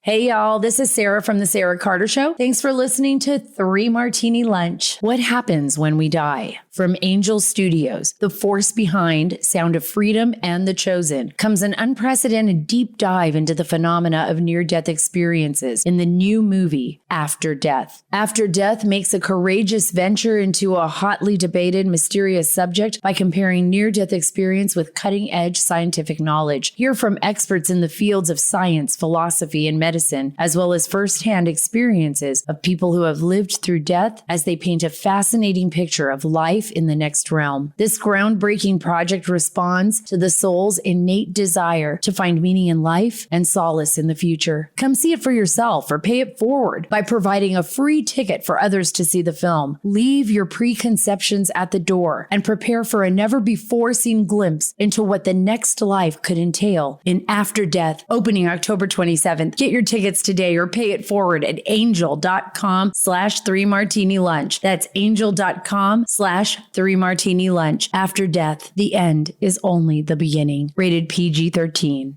Hey y'all, this is Sarah from The Sarah Carter Show. Thanks for listening to 3 Martini Lunch. What happens when we die? From Angel Studios, the force behind Sound of Freedom and The Chosen, comes an unprecedented deep dive into the phenomena of near-death experiences in the new movie, After Death. After Death makes a courageous venture into a hotly debated, mysterious subject by comparing near-death experience with cutting-edge scientific knowledge. Hear from experts in the fields of science, philosophy, and medicine, as well as firsthand experiences of people who have lived through death as they paint a fascinating picture of life in the next realm. This groundbreaking project responds to the soul's innate desire to find meaning in life and solace in the future. Come see it for yourself or pay it forward by providing a free ticket for others to see the film. Leave your preconceptions at the door and prepare for a never-before-seen glimpse into what the next life could entail in After Death, opening October 27th. Get your tickets today or pay it forward at angel.com/3martini lunch. That's angel.com/3 martini lunch. After Death, the end is only the beginning. Rated PG-13.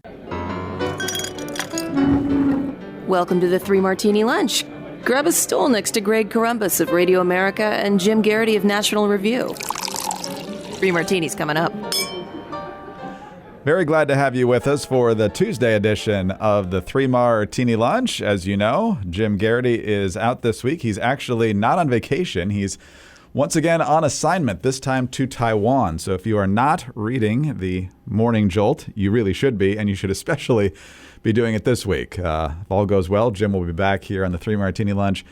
Welcome to the 3 Martini Lunch. Grab a stool next to Greg Columbus of Radio America and Jim Garrity of National Review. 3 Martinis coming up. Very glad to have you with us for the Tuesday edition of the 3 Martini Lunch. As you know, Jim Garrity is out this week. He's actually not on vacation. He's once again on assignment, this time to Taiwan. So if you are not reading the Morning Jolt, you really should be, and you should especially be doing it this week. If all goes well, Jim will be back here on the 3 Martini Lunch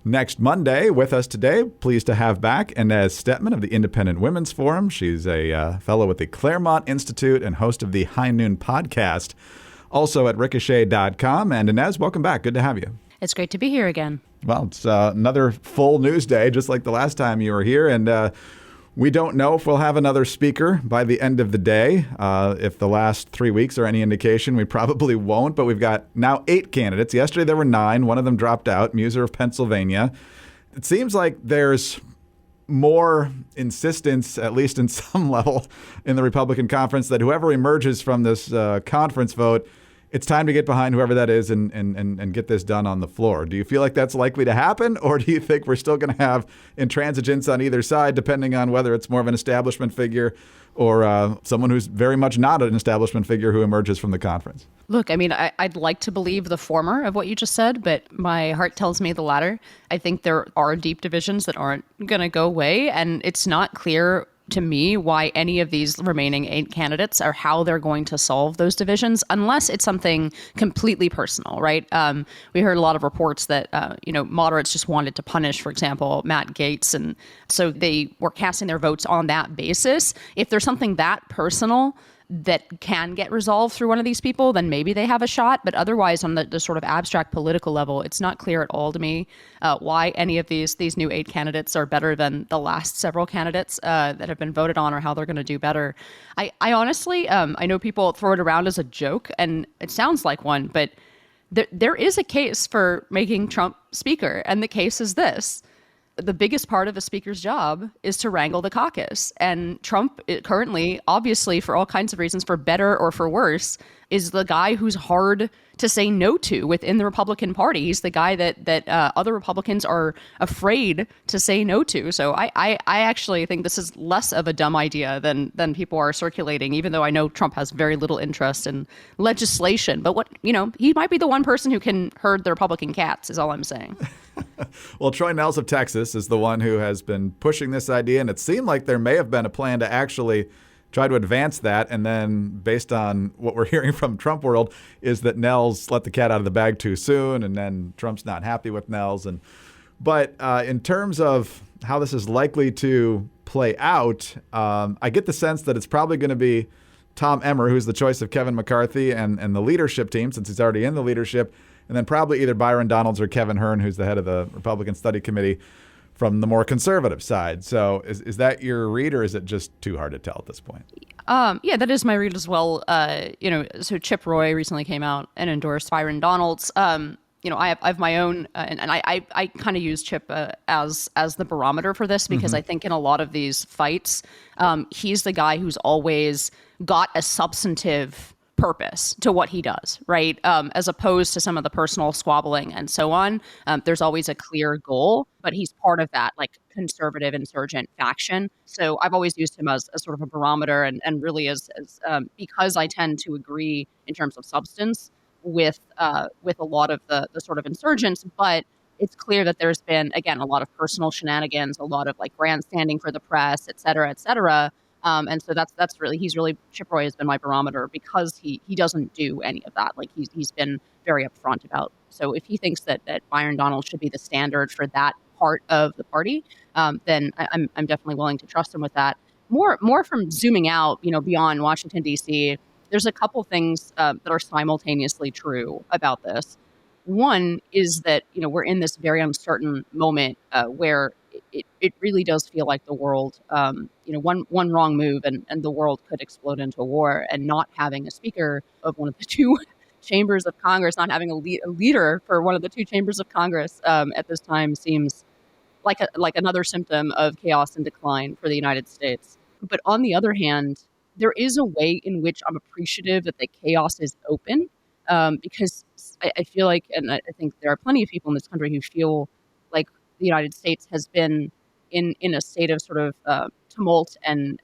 next Monday. With us today, pleased to have back Inez Stepman of the Independent Women's Forum. She's a fellow with the Claremont Institute and host of the High Noon podcast, also at ricochet.com. And Inez, welcome back. Good to have you. It's great to be here again. Well, it's another full news day, just like the last time you were here. And we don't know if we'll have another speaker by the end of the day. If the last 3 weeks are any indication, we probably won't. But we've got now 8 candidates. Yesterday there were 9. One of them dropped out, Muser of Pennsylvania. It seems like there's more insistence, at least in some level, in the Republican conference that whoever emerges from this conference vote, it's time to get behind whoever that is and get this done on the floor. Do you feel like that's likely to happen, or do you think we're still going to have intransigence on either side, depending on whether it's more of an establishment figure or someone who's very much not an establishment figure who emerges from the conference? Look, I mean, I'd like to believe the former of what you just said, but my heart tells me the latter. I think there are deep divisions that aren't going to go away, and it's not clear to me why any of these remaining 8 candidates or how they're going to solve those divisions, unless it's something completely personal, right? We heard a lot of reports that, moderates just wanted to punish, for example, Matt Gaetz. And so they were casting their votes on that basis. If there's something that personal that can get resolved through one of these people, then maybe they have a shot. But otherwise, on the sort of abstract political level, it's not clear at all to me why any of these new 8 candidates are better than the last several candidates that have been voted on, or how they're going to do better. I honestly, I know people throw it around as a joke, and it sounds like one, but there is a case for making Trump speaker, and the case is this. The biggest part of a speaker's job is to wrangle the caucus. And Trump currently, obviously, for all kinds of reasons, for better or for worse, is the guy who's hard to say no to within the Republican Party. He's the guy that other Republicans are afraid to say no to. So I actually think this is less of a dumb idea than people are circulating, even though I know Trump has very little interest in legislation. But he might be the one person who can herd the Republican cats, is all I'm saying. Well, Troy Nehls of Texas is the one who has been pushing this idea, and it seemed like there may have been a plan to actually try to advance that. And then based on what we're hearing from Trump world is that Nehls let the cat out of the bag too soon, and then Trump's not happy with Nehls. But in terms of how this is likely to play out, I get the sense that it's probably going to be Tom Emmer, who's the choice of Kevin McCarthy and the leadership team, since he's already in the leadership, and then probably either Byron Donalds or Kevin Hern, who's the head of the Republican Study Committee from the more conservative side. So is that your read, or is it just too hard to tell at this point? Yeah, that is my read as well. So Chip Roy recently came out and endorsed Byron Donalds. I have my own, and I kind of use Chip as the barometer for this, because I think in a lot of these fights, he's the guy who's always got a substantive purpose to what he does, right? As opposed to some of the personal squabbling and so on. There's always a clear goal, but he's part of that like conservative insurgent faction. So I've always used him as sort of a barometer and really as because I tend to agree in terms of substance with a lot of the sort of insurgents, but it's clear that there's been, again, a lot of personal shenanigans, a lot of like grandstanding for the press, et cetera, et cetera. And so that's really, Chip Roy has been my barometer because he doesn't do any of that. Like he's been very upfront about. So if he thinks that Byron Donalds should be the standard for that part of the party, then I'm definitely willing to trust him with that. More from zooming out, beyond Washington, D.C., there's a couple things that are simultaneously true about this. One is that, we're in this very uncertain moment where it really does feel like the world, one wrong move and the world could explode into a war, and not having a speaker of one of the two chambers of Congress, not having a leader for one of the two chambers of Congress at this time seems like another symptom of chaos and decline for the United States. But on the other hand, there is a way in which I'm appreciative that the chaos is open, because I feel like, and I think there are plenty of people in this country who feel like the United States has been in a state of sort of tumult and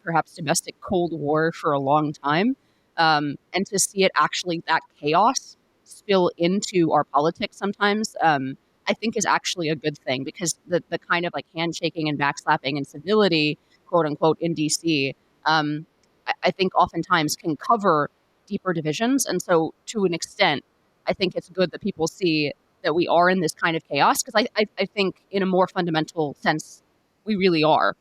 perhaps domestic Cold War for a long time. And to see it actually, that chaos spill into our politics sometimes, I think is actually a good thing, because the kind of like handshaking and backslapping and civility, quote unquote, in DC, I think oftentimes can cover deeper divisions. And so to an extent, I think it's good that people see that we are in this kind of chaos, because I think in a more fundamental sense, we really are.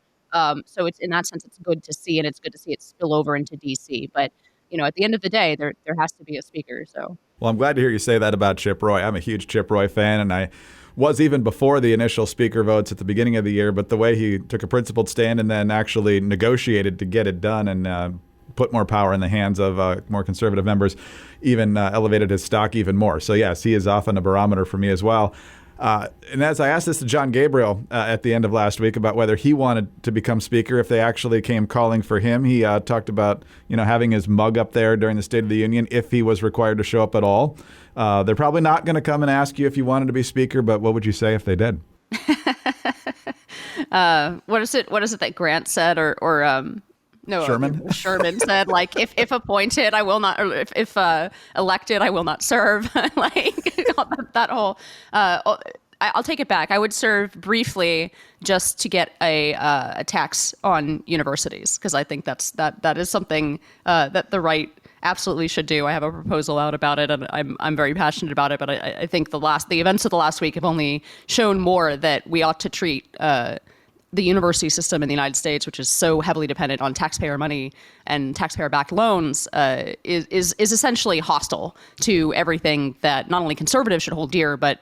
So it's, in that sense, it's good to see, and it's good to see it spill over into DC. But, at the end of the day, there has to be a speaker. So. Well, I'm glad to hear you say that about Chip Roy. I'm a huge Chip Roy fan, and I was even before the initial speaker votes at the beginning of the year. But the way he took a principled stand and then actually negotiated to get it done and put more power in the hands of more conservative members, even elevated his stock even more. So, yes, he is often a barometer for me as well. And as I asked this to John Gabriel at the end of last week about whether he wanted to become speaker if they actually came calling for him, he talked about having his mug up there during the State of the Union if he was required to show up at all. They're probably not going to come and ask you if you wanted to be speaker, but what would you say if they did? What is it that Grant said, or no, Sherman said, like, if appointed, I will not, or if elected, I will not serve. Like that whole, I'll take it back. I would serve briefly just to get a tax on universities, because I think that is something that the right absolutely should do. I have a proposal out about it, and I'm very passionate about it. But I think the events of the last week have only shown more that we ought to treat the university system in the United States, which is so heavily dependent on taxpayer money and taxpayer-backed loans, is essentially hostile to everything that not only conservatives should hold dear, but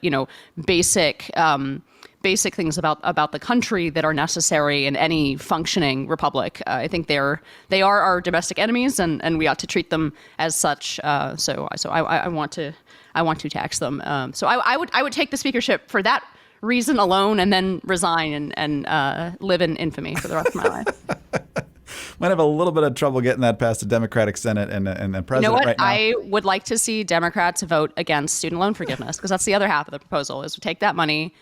basic things about the country that are necessary in any functioning republic. I think they are our domestic enemies, and we ought to treat them as such. So I want to tax them. So I would take the speakership for that reason alone, and then resign and live in infamy for the rest of my life. Might have a little bit of trouble getting that past the Democratic Senate and the president right now. I would like to see Democrats vote against student loan forgiveness, because that's the other half of the proposal, is to take that money,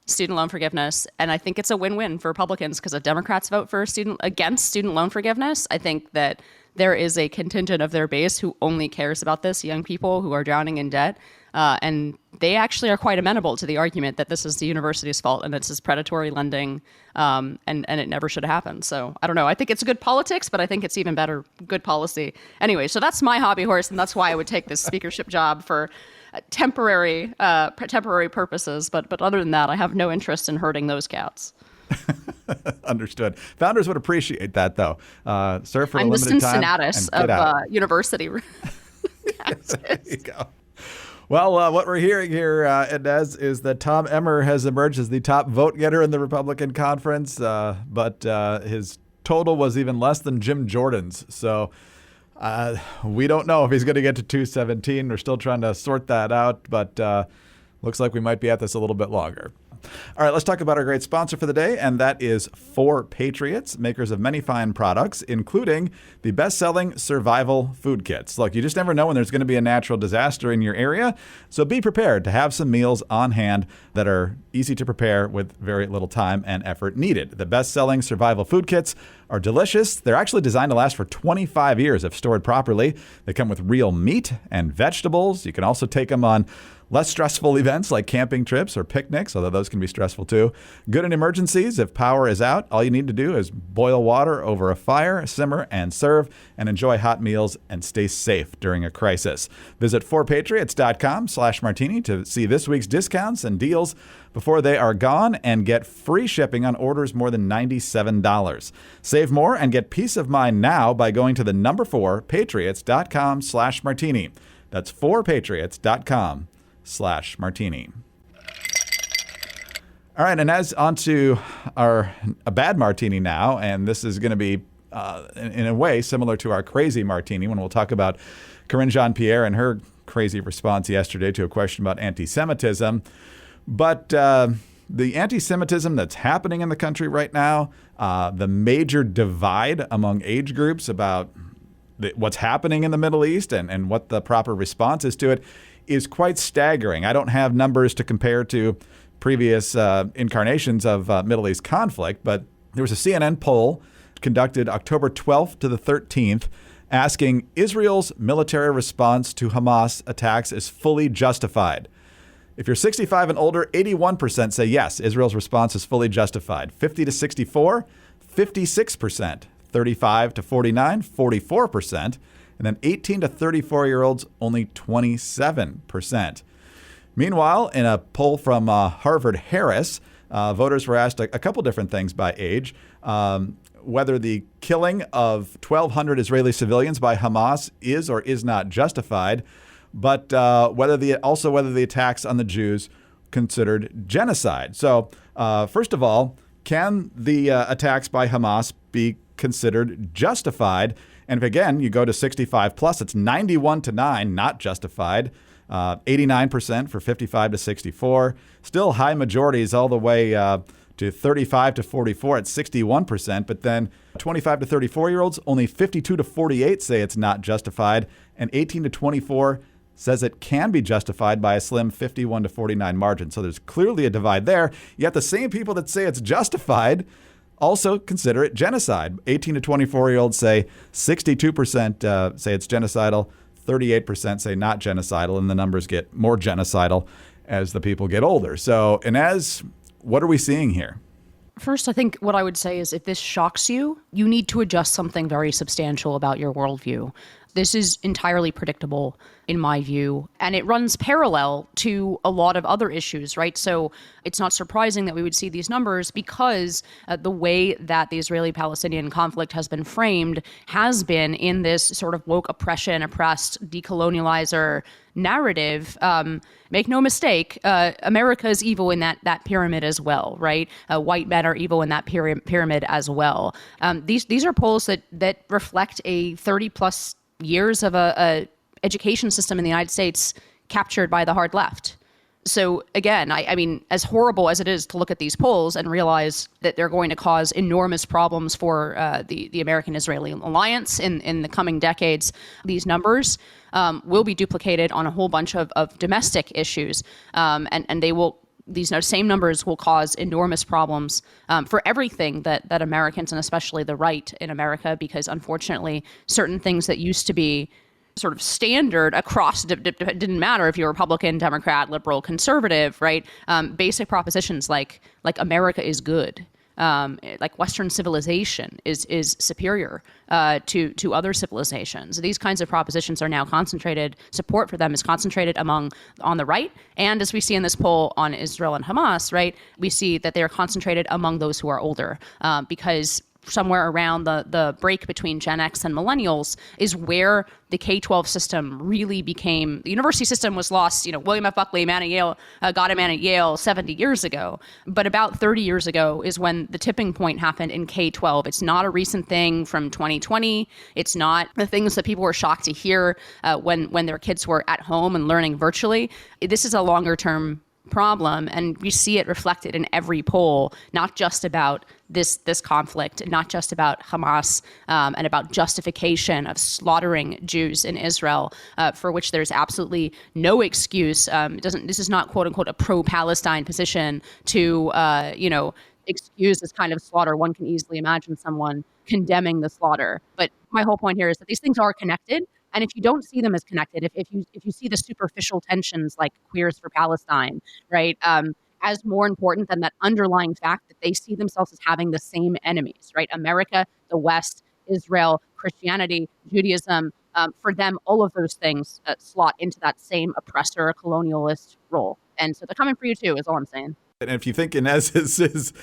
student loan forgiveness, and I think it's a win-win for Republicans, because if Democrats vote against student loan forgiveness, I think that there is a contingent of their base who only cares about this, young people who are drowning in debt. And they actually are quite amenable to the argument that this is the university's fault and this is predatory lending, and it never should have happened. So I don't know. I think it's good politics, but I think it's even better good policy. Anyway, so that's my hobby horse, and that's why I would take this speakership job for temporary purposes. But other than that, I have no interest in hurting those cats. Understood. Founders would appreciate that, though. Serve for a I'm the limited time. Cincinnatus of university. There you go. Well, what we're hearing here, Inez, is that Tom Emmer has emerged as the top vote getter in the Republican conference, but his total was even less than Jim Jordan's. So we don't know if he's going to get to 217. We're still trying to sort that out, but looks like we might be at this a little bit longer. All right, let's talk about our great sponsor for the day, and that is 4 Patriots, makers of many fine products, including the best-selling survival food kits. Look, you just never know when there's going to be a natural disaster in your area, so be prepared to have some meals on hand that are easy to prepare with very little time and effort needed. The best-selling survival food kits are delicious. They're actually designed to last for 25 years if stored properly. They come with real meat and vegetables. You can also take them on less stressful events like camping trips or picnics, although those can be stressful too. Good in emergencies. If power is out, all you need to do is boil water over a fire, simmer and serve, and enjoy hot meals and stay safe during a crisis. Visit 4patriots.com/martini to see this week's discounts and deals before they are gone, and get free shipping on orders more than $97. Save more and get peace of mind now by going to the number 4patriots.com/martini. That's 4patriots.com/martini. All right, and as onto a bad martini now, and this is going to be in a way similar to our crazy martini when we'll talk about Karine Jean-Pierre and her crazy response yesterday to a question about anti-Semitism. But the anti-Semitism that's happening in the country right now, the major divide among age groups about what's happening in the Middle East and what the proper response is to it, is quite staggering. I don't have numbers to compare to previous incarnations of Middle East conflict, but there was a CNN poll conducted October 12th to the 13th asking Israel's military response to Hamas attacks is fully justified. If you're 65 and older, 81% say yes, Israel's response is fully justified. 50 to 64, 56%. 35 to 49, 44%. And then 18 to 34-year-olds, only 27%. Meanwhile, in a poll from Harvard-Harris, voters were asked a couple different things by age. Whether the killing of 1,200 Israeli civilians by Hamas is or is not justified, but whether the attacks on the Jews considered genocide. So, first of all, can the attacks by Hamas be considered justified? And if, again, you go to 65 plus, it's 91 to 9, not justified. 89% for 55 to 64. Still high majorities all the way to 35 to 44 at 61%. But then 25 to 34-year-olds, only 52 to 48 say it's not justified. And 18 to 24 says it can be justified by a slim 51 to 49 margin. So there's clearly a divide there. Yet the same people that say it's justified also consider it genocide. 18 to 24-year-olds say 62% say it's genocidal, 38% say not genocidal, and the numbers get more genocidal as the people get older. So, Inez, what are we seeing here? First, I think what I would say is if this shocks you, you need to adjust something very substantial about your worldview. This is entirely predictable, in my view, and it runs parallel to a lot of other issues, right? So it's not surprising that we would see these numbers because the way that the Israeli-Palestinian conflict has been framed has been in this sort of woke oppression, oppressed, decolonializer narrative. Make no mistake, America is evil in that pyramid as well, right? White men are evil in that pyramid as well. These are polls that reflect a 30-plus years of a education system in the United States captured by the hard left. So again, I mean, as horrible as it is to look at these polls and realize that they're going to cause enormous problems for the American-Israeli alliance in the coming decades, these numbers will be duplicated on a whole bunch of domestic issues, and they will. These same numbers will cause enormous problems for everything that Americans, and especially the right in America, because unfortunately, certain things that used to be sort of standard across, didn't matter if you're Republican, Democrat, liberal, conservative, right? Basic propositions like America is good. Like Western civilization is superior to other civilizations. These kinds of propositions are now concentrated. Support for them is concentrated on the right, and as we see in this poll on Israel and Hamas, right, we see that they are concentrated among those who are older, because somewhere around the break between Gen X and millennials is where the K-12 system really became. The university system was lost. William F. Buckley, man at Yale, got a man at Yale 70 years ago. But about 30 years ago is when the tipping point happened in K-12. It's not a recent thing from 2020. It's not the things that people were shocked to hear when their kids were at home and learning virtually. This is a longer term problem, and we see it reflected in every poll, not just about this conflict, not just about Hamas and about justification of slaughtering Jews in Israel, for which there's absolutely no excuse. This is not, quote unquote, a pro-Palestine position to excuse this kind of slaughter. One can easily imagine someone condemning the slaughter. But my whole point here is that these things are connected. And if you don't see them as connected, if you see the superficial tensions like Queers for Palestine, right, as more important than that underlying fact that they see themselves as having the same enemies, right? America, the West, Israel, Christianity, Judaism, for them, all of those things slot into that same oppressor, colonialist role. And so they're coming for you too, is all I'm saying. And if you think Inez is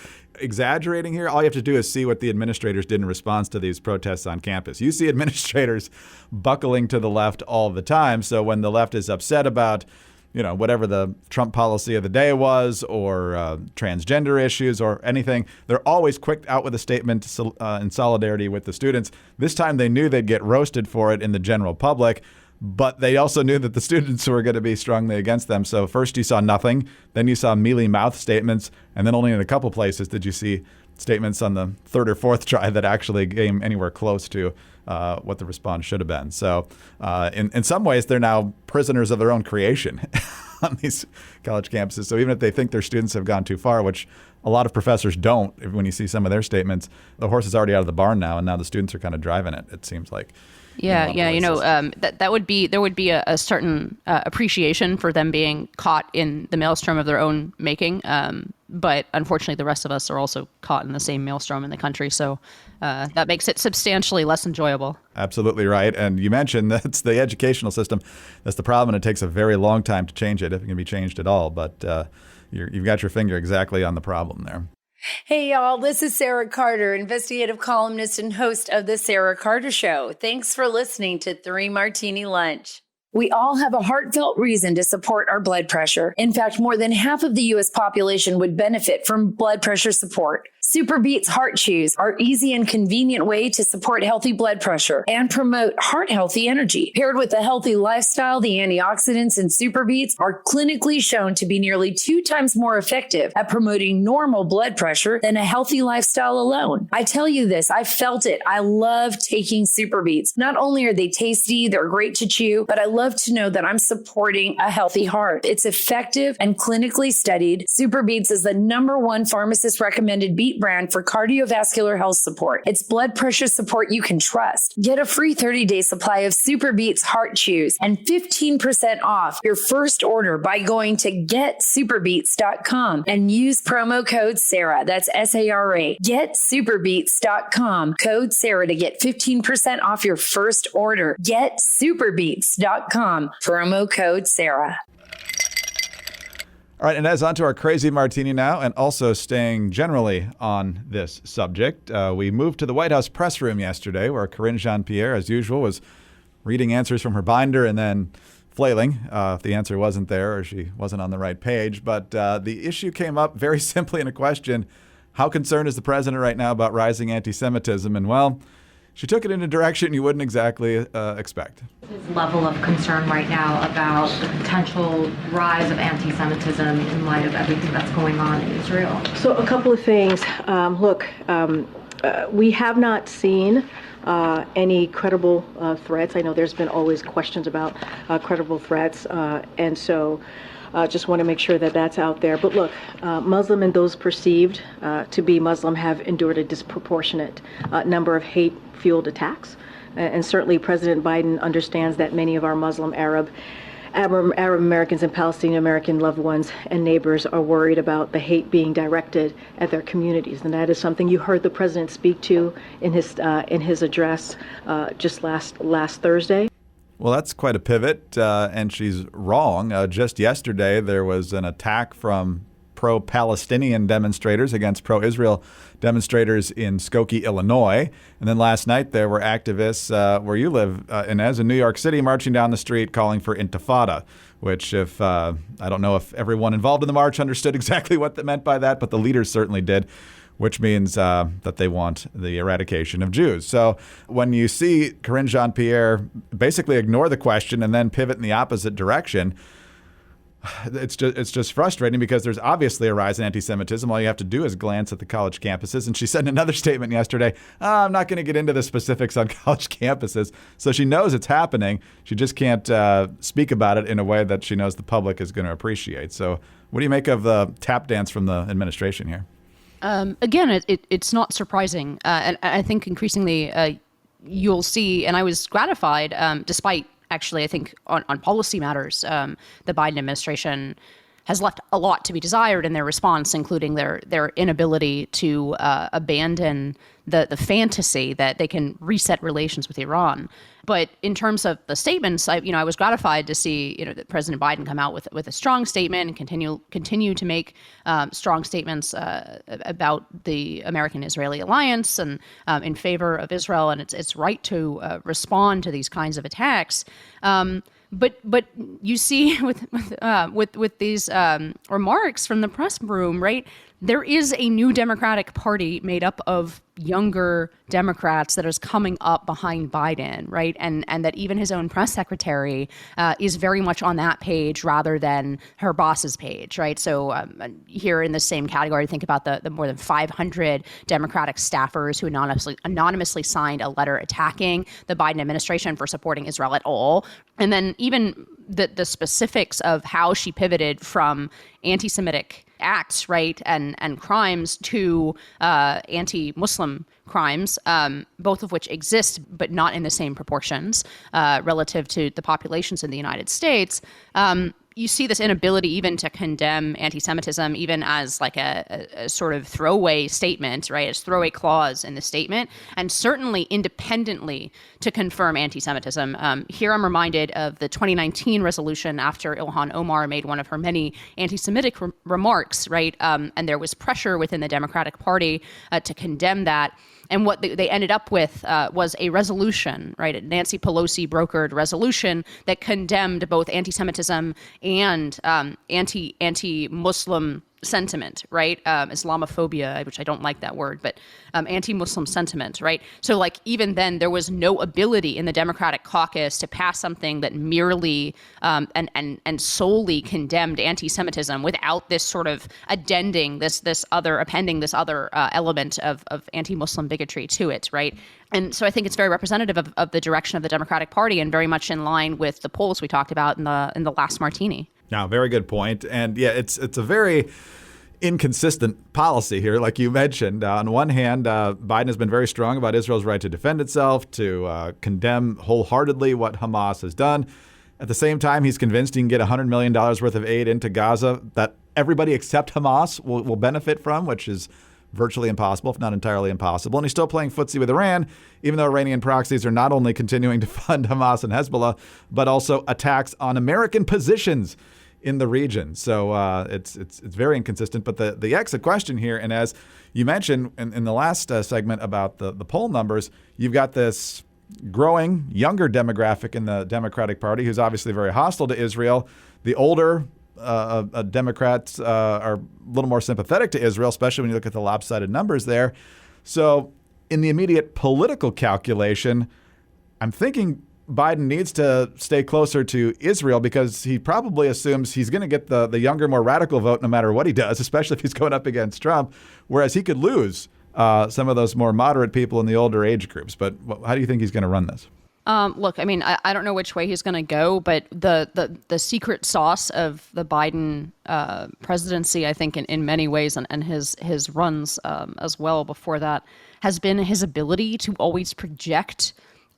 exaggerating here, all you have to do is see what the administrators did in response to these protests on campus. You see administrators buckling to the left all the time. So when the left is upset about, whatever the Trump policy of the day was, or transgender issues or anything, they're always quick out with a statement in solidarity with the students. This time they knew they'd get roasted for it in the general public. But they also knew that the students were going to be strongly against them. So first you saw nothing, then you saw mealy-mouthed statements, and then only in a couple places did you see statements on the third or fourth try that actually came anywhere close to what the response should have been. So in some ways, they're now prisoners of their own creation on these college campuses. So even if they think their students have gone too far, which a lot of professors don't, when you see some of their statements, the horse is already out of the barn now, and now the students are kind of driving it, it seems like. Yeah, there would be a certain appreciation for them being caught in the maelstrom of their own making. But unfortunately, the rest of us are also caught in the same maelstrom in the country. So that makes it substantially less enjoyable. Absolutely right. And you mentioned that's the educational system. That's the problem. And it takes a very long time to change it, if it can be changed at all. But you've got your finger exactly on the problem there. Hey, y'all, this is Sarah Carter, investigative columnist and host of The Sarah Carter Show. Thanks for listening to 3 Martini Lunch. We all have a heartfelt reason to support our blood pressure. In fact, more than half of the U.S. population would benefit from blood pressure support. Super Beets Heart Chews are easy and convenient way to support healthy blood pressure and promote heart-healthy energy. Paired with a healthy lifestyle, the antioxidants in Super Beets are clinically shown to be nearly 2 times more effective at promoting normal blood pressure than a healthy lifestyle alone. I tell you this, I felt it. I love taking Super Beets. Not only are they tasty, they're great to chew, but I love to know that I'm supporting a healthy heart. It's effective and clinically studied. Super Beets is the #1 pharmacist recommended beet brand for cardiovascular health support. It's blood pressure support you can trust. Get a free 30-day supply of Super Beets Heart Chews and 15% off your first order by going to getsuperbeets.com and use promo code Sarah. That's SARA. Getsuperbeets.com. Code Sarah to get 15% off your first order. Getsuperbeets.com. Promo code Sarah. All right, and as on to our crazy martini now, and also staying generally on this subject, we moved to the White House press room yesterday, where Karine Jean-Pierre, as usual, was reading answers from her binder and then flailing if the answer wasn't there or she wasn't on the right page. But the issue came up very simply in a question: how concerned is the president right now about rising anti-Semitism? And well, she took it in a direction you wouldn't exactly expect. His level of concern right now about the potential rise of anti-Semitism in light of everything that's going on in Israel? So a couple of things. We have not seen any credible threats. I know there's been always questions about credible threats, and so just want to make sure that that's out there. But look, Muslim and those perceived to be Muslim have endured a disproportionate number of hate-fueled attacks. And certainly President Biden understands that many of our Muslim, Arab Americans and Palestinian American loved ones and neighbors are worried about the hate being directed at their communities. And that is something you heard the president speak to in his address just last Thursday. Well, that's quite a pivot, and she's wrong. Just yesterday, there was an attack from pro-Palestinian demonstrators against pro-Israel demonstrators in Skokie, Illinois. And then last night, there were activists where you live, Inez, in New York City, marching down the street calling for intifada, which I don't know if everyone involved in the march understood exactly what that meant by that, but the leaders certainly did, which means that they want the eradication of Jews. So when you see Karine Jean-Pierre basically ignore the question and then pivot in the opposite direction, it's just frustrating because there's obviously a rise in anti-Semitism. All you have to do is glance at the college campuses. And she said in another statement yesterday, I'm not going to get into the specifics on college campuses. So she knows it's happening. She just can't speak about it in a way that she knows the public is going to appreciate. So what do you make of the tap dance from the administration here? Again, it's not surprising. And I think increasingly you'll see, and I was gratified, despite actually, I think on policy matters, the Biden administration has left a lot to be desired in their response, including their inability to abandon the fantasy that they can reset relations with Iran. But in terms of the statements, I was gratified to see that President Biden come out with a strong statement and continue to make strong statements about the American-Israeli alliance and in favor of Israel and its right to respond to these kinds of attacks. But you see with these remarks from the press room, right? There is a new Democratic Party made up of younger Democrats that is coming up behind Biden, right? And that even his own press secretary is very much on that page rather than her boss's page, right? So here in the same category, think about the more than 500 Democratic staffers who anonymously signed a letter attacking the Biden administration for supporting Israel at all. And then even the specifics of how she pivoted from anti-Semitic acts, right, and crimes to anti-Muslim crimes, both of which exist but not in the same proportions relative to the populations in the United States. You see this inability even to condemn anti-Semitism, even as like a sort of throwaway statement, right? As throwaway clause in the statement, and certainly independently to confirm anti-Semitism. Here I'm reminded of the 2019 resolution after Ilhan Omar made one of her many anti-Semitic remarks, right? And there was pressure within the Democratic Party to condemn that. And what they ended up with was a resolution, right? A Nancy Pelosi brokered resolution that condemned both anti-Semitism and anti-Muslim sentiment, right? Islamophobia, which I don't like that word, but anti-Muslim sentiment, right? So like even then there was no ability in the Democratic caucus to pass something that merely and solely condemned anti-Semitism without this sort of appending this other element of anti-Muslim bigotry to it, right? And so I think it's very representative of the direction of the Democratic Party and very much in line with the polls we talked about in the last martini. Now, very good point. And yeah, it's a very inconsistent policy here, like you mentioned. On one hand, Biden has been very strong about Israel's right to defend itself, to condemn wholeheartedly what Hamas has done. At the same time, he's convinced he can get $100 million worth of aid into Gaza that everybody except Hamas will benefit from, which is virtually impossible, if not entirely impossible. And he's still playing footsie with Iran, even though Iranian proxies are not only continuing to fund Hamas and Hezbollah, but also attacks on American positions in the region. So it's very inconsistent. But the exit question here, and as you mentioned in the last segment about the poll numbers, you've got this growing younger demographic in the Democratic Party who's obviously very hostile to Israel. The older Democrats are a little more sympathetic to Israel, especially when you look at the lopsided numbers there. So in the immediate political calculation, I'm thinking Biden needs to stay closer to Israel because he probably assumes he's going to get the younger, more radical vote no matter what he does, especially if he's going up against Trump, whereas he could lose some of those more moderate people in the older age groups. But how do you think he's going to run this? Look, I mean, I don't know which way he's going to go, but the secret sauce of the Biden presidency, I think, in many ways, and his runs as well before that, has been his ability to always project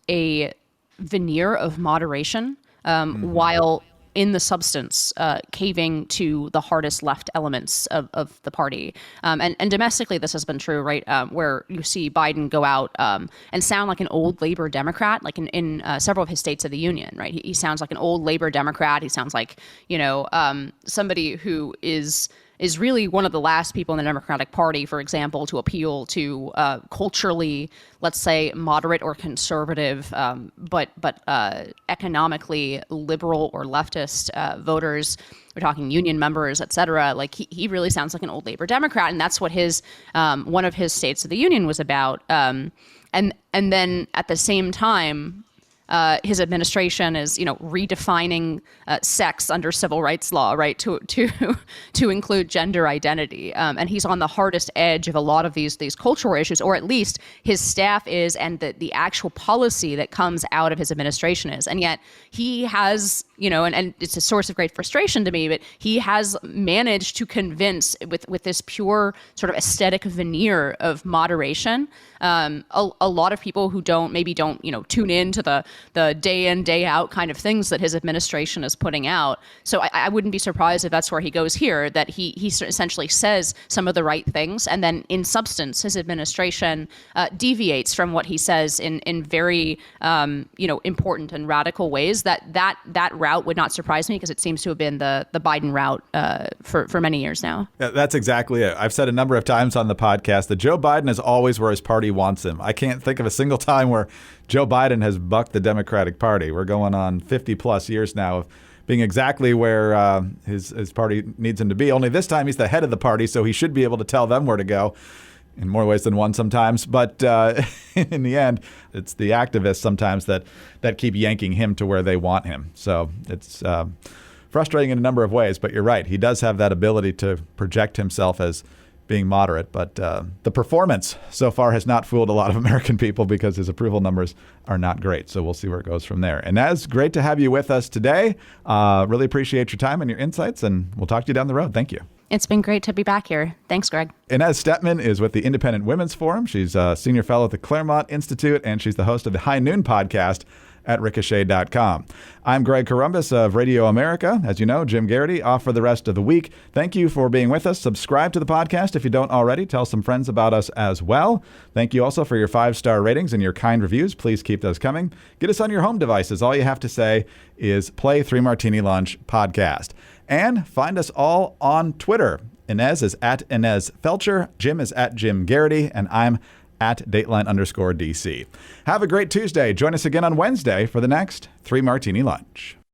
a veneer of moderation while in the substance caving to the hardest left elements of the party. And domestically, this has been true, right? Where you see Biden go out and sound like an old labor Democrat, like in several of his states of the union, right? He sounds like an old labor Democrat. He sounds like, somebody who is really one of the last people in the Democratic Party, for example, to appeal to culturally, let's say, moderate or conservative, but economically liberal or leftist voters. We're talking union members, et cetera. Like he really sounds like an old labor Democrat, and that's what his one of his states of the union was about. And then at the same time, his administration is, redefining sex under civil rights law, right, to include gender identity. And he's on the hardest edge of a lot of these cultural issues, or at least his staff is, and the actual policy that comes out of his administration is. And yet he has, and it's a source of great frustration to me, but he has managed to convince with this pure sort of aesthetic veneer of moderation, a lot of people who don't tune in to the day in, day out kind of things that his administration is putting out. So I wouldn't be surprised if that's where he goes here, that he essentially says some of the right things, and then in substance, his administration deviates from what he says in very important and radical ways. That route would not surprise me, because it seems to have been the Biden route for many years now. Yeah, that's exactly it. I've said a number of times on the podcast that Joe Biden is always where his party wants him. I can't think of a single time where Joe Biden has bucked the Democratic Party. We're going on 50 plus years now of being exactly where his party needs him to be. Only this time he's the head of the party, so he should be able to tell them where to go in more ways than one sometimes. But in the end, it's the activists sometimes that keep yanking him to where they want him. So it's frustrating in a number of ways. But you're right. He does have that ability to project himself as being moderate, but the performance so far has not fooled a lot of American people, because his approval numbers are not great. So we'll see where it goes from there. Inez, great to have you with us today. Really appreciate your time and your insights, and we'll talk to you down the road. Thank you. It's been great to be back here. Thanks, Greg. Inez Stepman is with the Independent Women's Forum. She's a senior fellow at the Claremont Institute, and she's the host of the High Noon podcast at ricochet.com. I'm Greg Corombos of Radio America. As you know, Jim Garrity off for the rest of the week. Thank you for being with us. Subscribe to the podcast if you don't already. Tell some friends about us as well. Thank you also for your 5-star ratings and your kind reviews. Please keep those coming. Get us on your home devices. All you have to say is play 3 Martini Lunch podcast. And find us all on Twitter. Inez is at Inez Felcher. Jim is at Jim Garrity. And I'm at Dateline_DC. Have a great Tuesday. Join us again on Wednesday for the next 3 Martini Lunch.